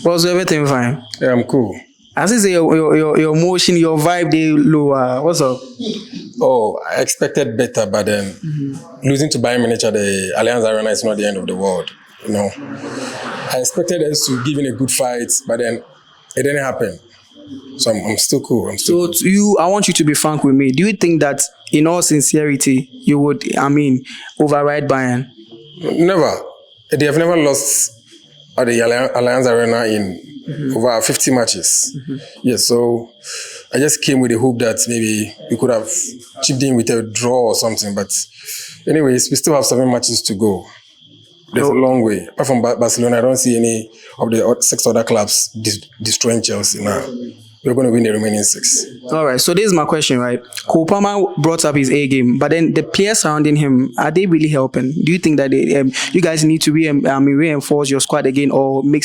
Was everything fine? Yeah, I'm cool. As I say, your emotion, your vibe, they lower. What's up? Oh, I expected better, but then losing to Bayern Munich at the Allianz Arena is not the end of the world. You know, I expected us to give in a good fight, but then it didn't happen. So I'm still cool. So to you, I want you to be frank with me. Do you think that, in all sincerity, you would, override Bayern? Never. They have never lost at the Allianz Arena in over 50 matches. Yes, so I just came with the hope that maybe we could have chipped in with a draw or something. But anyways, we still have 7 matches to go. There's a long way. Apart from Barcelona, I don't see any of the 6 other clubs destroying Chelsea now. We're going to win the remaining 6. All right, so this is my question, right? Cole Palmer brought up his A game, but then the players surrounding him, are they really helping? Do you think that you guys need to reinforce your squad again, or make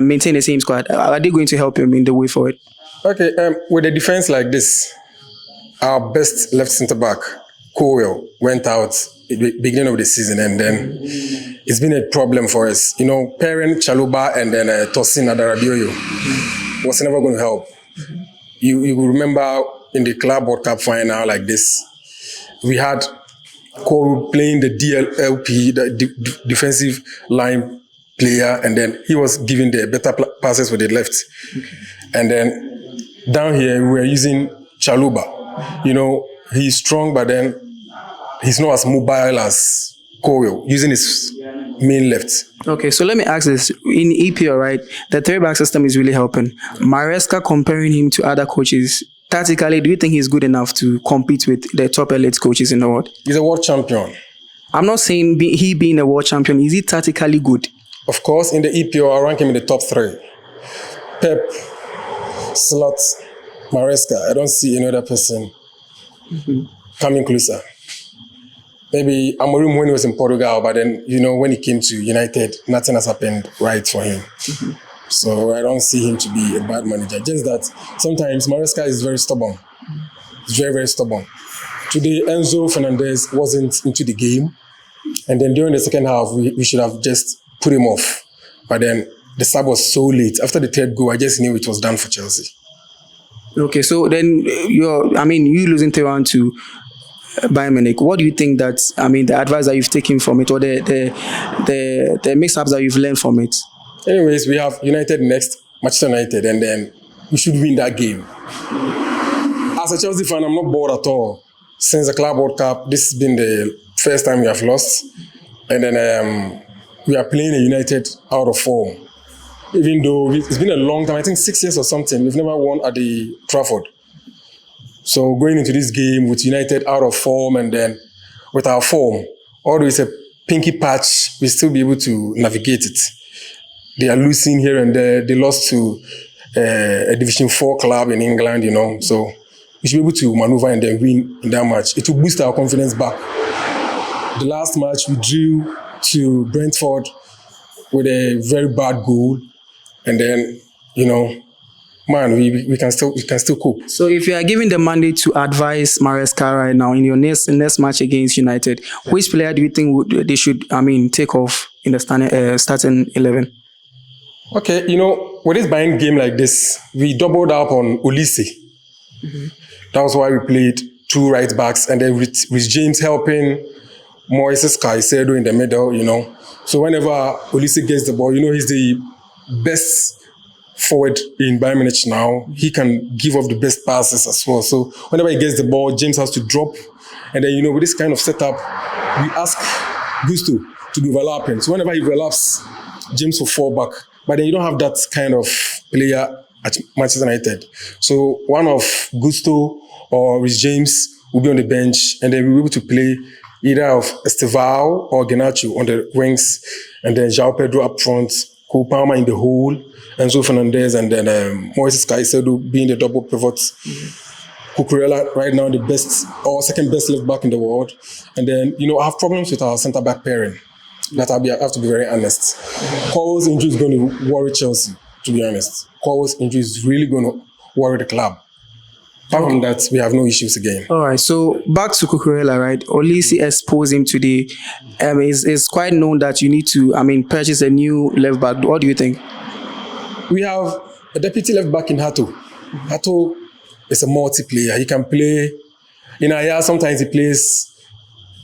maintain the same squad? Are they going to help him in the way forward? Okay, with a defense like this, our best left centre back, Cowell, went out at the beginning of the season, and then it's been a problem for us. You know, pairing Chaluba and then Tosin Adarabioyo was never going to help. You will remember in the Club World Cup final like this, we had Cole playing the DLP, the defensive line player, and then he was giving the better passes with the left. And then down here, we were using Chaluba. You know, he's strong, but then he's not as mobile as Cole, using his main left. Okay, so let me ask this. In EPL, right, the 3-back system is really helping. Maresca, comparing him to other coaches, tactically, do you think he's good enough to compete with the top elite coaches in the world? He's a world champion. I'm not saying he being a world champion. Is he tactically good? Of course, in the EPL, I rank him in the top 3. Pep, Slot, Maresca. I don't see any other person coming closer. Maybe Amorim when he was in Portugal, but then, you know, when he came to United, nothing has happened right for him. So I don't see him to be a bad manager. Just that sometimes Maresca is very stubborn. He's very, very stubborn. Today, Enzo Fernandez wasn't into the game. And then during the second half, we should have just put him off. But then the sub was so late. After the 3rd goal, I just knew it was done for Chelsea. Okay, so then you losing 3-1 to Bayern Munich. What do you think that, the advice that you've taken from it, or the mix-ups that you've learned from it? Anyways, we have United next, Manchester United, and then we should win that game. As a Chelsea fan, I'm not bored at all. Since the Club World Cup, this has been the first time we have lost. And then we are playing a United out of form. Even though it's been a long time, I think 6 years or something, we've never won at the Trafford. So going into this game with United out of form, and then with our form, although it's a pinky patch, we'll still be able to navigate it. They are losing here and there. They lost to a Division 4 club in England, you know. So we should be able to maneuver and then win in that match. It will boost our confidence back. The last match, we drew to Brentford with a very bad goal. And then, you know, man, we can still cope. So if you are given the mandate to advise Maresca right now in your next match against United, which player do you think they should take off in the starting 11? Okay, you know, with this Bayern game like this, we doubled up on Olise. That was why we played 2 right backs, and then with James helping Moises Caicedo in the middle, you know. So whenever Olise gets the ball, you know, he's the best forward in Bayern Munich now. He can give off the best passes as well. So whenever he gets the ball, James has to drop. And then, you know, with this kind of setup, we ask Gusto to be overlapping. So whenever he overlaps, James will fall back. But then you don't have that kind of player at Manchester United. So one of Gusto or Rhys James will be on the bench, and then we'll be able to play either of Estevao or Garnacho on the wings, and then João Pedro up front, Cole Palmer in the hole, Enzo Fernandez, and then Moises Caicedo being the double pivot. Cucurella right now the best or second best left back in the world. And then, you know, I have problems with our centre back pairing. That I have to be very honest. Cole's injury is going to worry Chelsea, to be honest. Cole's injury is really going to worry the club. Apart from that, we have no issues again. All right, so back to Cucurella, right? Olise exposed him today. It's quite known that you need to, purchase a new left back. What do you think? We have a deputy left back in Hato. Hato is a multiplayer. He can play in Aya. Sometimes he plays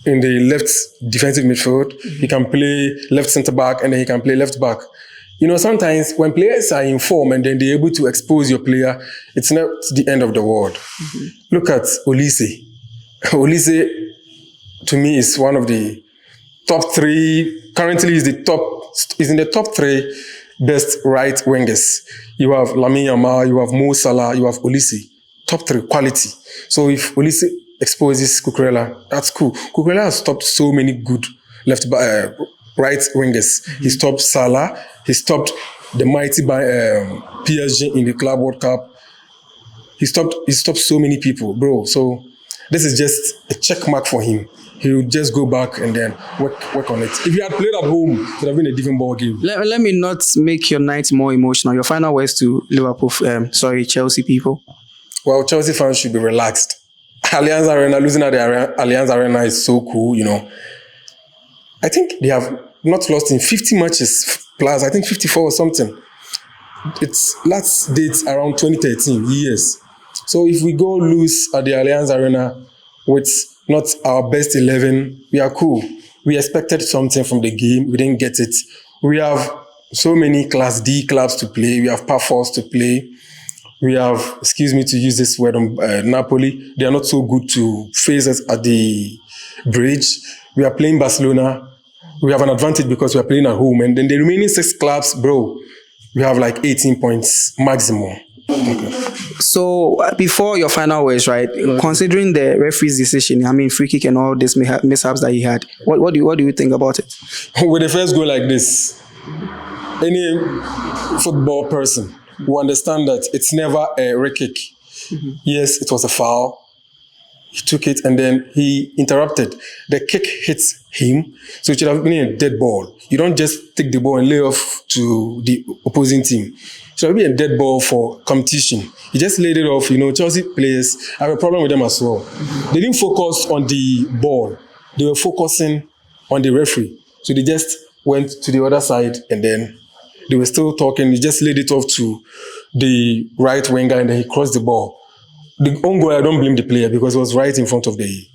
in the left defensive midfield. He can play left centre back, and then he can play left back. You know, sometimes when players are in form and then they're able to expose your player, it's not the end of the world. Look at Olise. Olise, to me, is one of the top three. Currently, is in the top three best right wingers. You have Lamine Yamal, you have Mo Salah, you have Olise. Top three quality. So if Olise exposes Cucurella, that's cool. Cucurella has stopped so many good right wingers. He stopped Salah. He stopped the mighty PSG in the Club World Cup. He stopped so many people, bro. So this is just a check mark for him. He will just go back and then work on it. If he had played at home, it would have been a different ball game. Let me not make your night more emotional. Your final words to Liverpool, Chelsea people. Well, Chelsea fans should be relaxed. Allianz Arena, losing at the Allianz Arena is so cool, you know. I think they have not lost in 50 matches plus, I think 54 or something. Its last date around 2013, years. So if we go lose at the Allianz Arena with not our best 11, we are cool. We expected something from the game. We didn't get it. We have so many Class D clubs to play. We have Pafos to play. We have, excuse me to use this word, Napoli. They are not so good to face us at the bridge. We are playing Barcelona. We have an advantage because we are playing at home. And then the remaining 6 clubs, bro, we have like 18 points maximum. Okay. So before your final words, right? Considering the referee's decision, I mean, free kick and all these mishaps that he had, what do you think about it? With the first goal like this, any football person will understand that it's never a red kick. Yes, it was a foul. He took it and then he interrupted. The kick hits him, so it should have been a dead ball. You don't just take the ball and lay off to the opposing team. It should be a dead ball for competition. He just laid it off. You know, Chelsea players, I have a problem with them as well. They didn't focus on the ball. They were focusing on the referee. So they just went to the other side and then they were still talking. He just laid it off to the right winger and then he crossed the ball. The own goal, I don't blame the player because it was right in front of the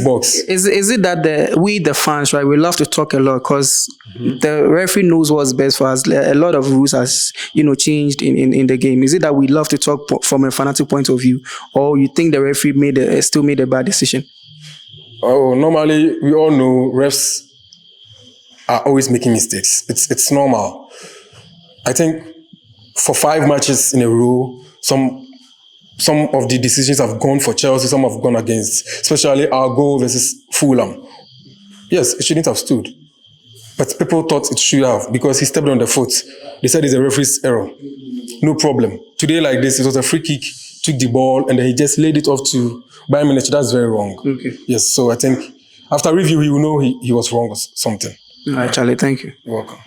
box. Is it that we the fans, right? We love to talk a lot because the referee knows what's best for us. A lot of rules has changed in the game. Is it that we love to talk from a fanatic point of view, or you think the referee still made a bad decision? Oh, normally we all know refs are always making mistakes. It's normal. I think for 5 matches in a row, some of the decisions have gone for Chelsea, some have gone against, especially our goal versus Fulham. Yes, it shouldn't have stood. But people thought it should have because he stepped on the foot. They said it's a referee's error. No problem. Today like this, it was a free kick, took the ball, and then he just laid it off to Bayern Munich. That's very wrong. Okay. Yes, so I think after review, he will know he was wrong or something. All right, Charlie, thank you. You're welcome.